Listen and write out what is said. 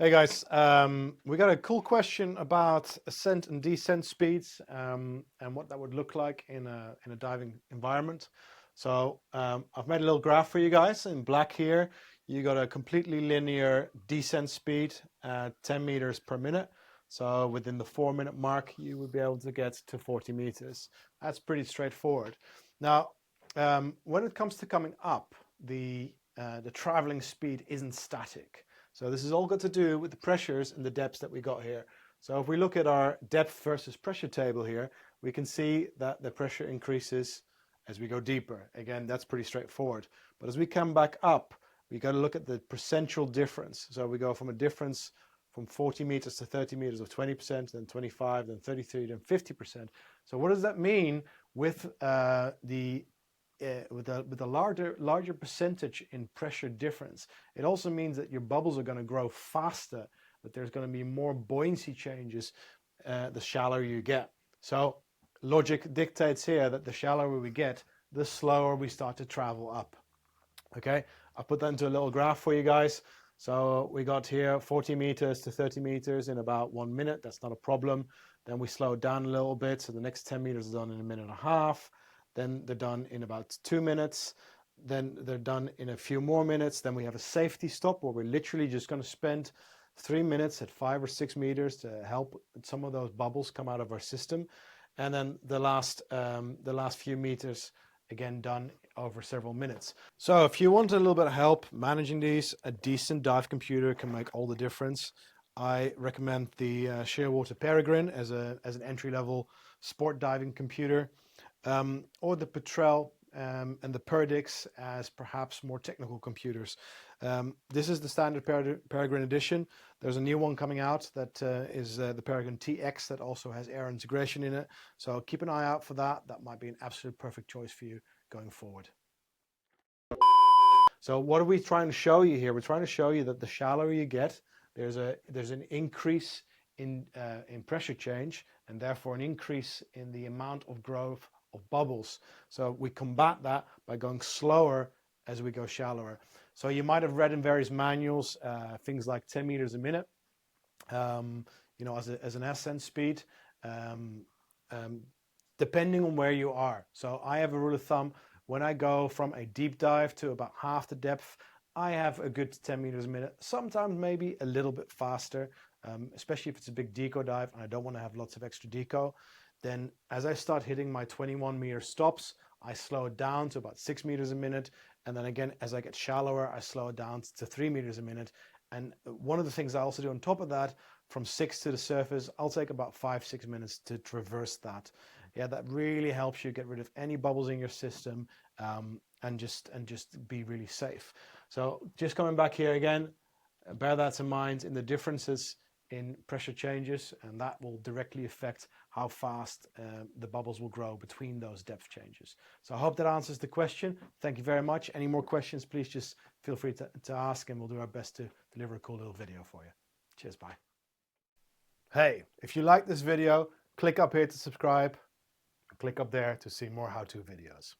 Hey guys, we got a cool question about ascent and descent speeds and what that would look like in a diving environment. So I've made a little graph for you guys in black here. You got a completely linear descent speed at 10 meters per minute. So within the 4-minute mark, you would be able to get to 40 meters. That's pretty straightforward. Now, when it comes to coming up, the traveling speed isn't static. So this is all got to do with the pressures and the depths that we got here. So if we look at our depth versus pressure table here, we can see that the pressure increases as we go deeper. Again, that's pretty straightforward. But as we come back up, we got to look at the percentual difference. So we go from a difference from 40 meters to 30 meters of 20%, then 25, then 33, then 50%. So what does that mean with with a larger percentage in pressure difference? It also means that your bubbles are going to grow faster, that there's going to be more buoyancy changes the shallower you get. So logic dictates here that the shallower we get, the slower we start to travel up. Okay, I'll put that into a little graph for you guys. So we got here 40 meters to 30 meters in about 1 minute. That's not a problem. Then we slow down a little bit. So the next 10 meters is done in 1.5 minutes. Then they're done in about 2 minutes. Then they're done in a few more minutes. Then we have a safety stop where we're literally just going to spend 3 minutes at 5 or 6 meters to help some of those bubbles come out of our system. And then the last few meters, again, done over several minutes. So if you want a little bit of help managing these, a decent dive computer can make all the difference. I recommend the Shearwater Peregrine as an entry-level sport diving computer, or the Petrel and the Perdix as perhaps more technical computers. This is the standard Peregrine edition. There's a new one coming out that is the Peregrine TX that also has air integration in it. So keep an eye out for that. That might be an absolute perfect choice for you going forward. So what are we trying to show you here? We're trying to show you that the shallower you get, there's an increase in pressure change, and therefore an increase in the amount of growth of bubbles. So we combat that by going slower as we go shallower. So you might have read in various manuals things like 10 meters a minute, as an ascent speed, depending on where you are. So I have a rule of thumb. When I go from a deep dive to about half the depth, I have a good 10 meters a minute, sometimes maybe a little bit faster, especially if it's a big deco dive and I don't want to have lots of extra deco. Then as I start hitting my 21-meter stops, I slow it down to about 6 meters a minute. And then again, as I get shallower, I slow it down to 3 meters a minute. And one of the things I also do on top of that, from 6 to the surface, I'll take about 5-6 minutes to traverse that. Yeah, that really helps you get rid of any bubbles in your system and just be really safe. So just coming back here again, bear that in mind in the differences in pressure changes, and that will directly affect how fast the bubbles will grow between those depth changes. So I hope that answers the question. Thank you very much. Any more questions, please just feel free to ask, and we'll do our best to deliver a cool little video for you. Cheers, bye. Hey, if you like this video, click up here to subscribe. Click up there to see more how-to videos.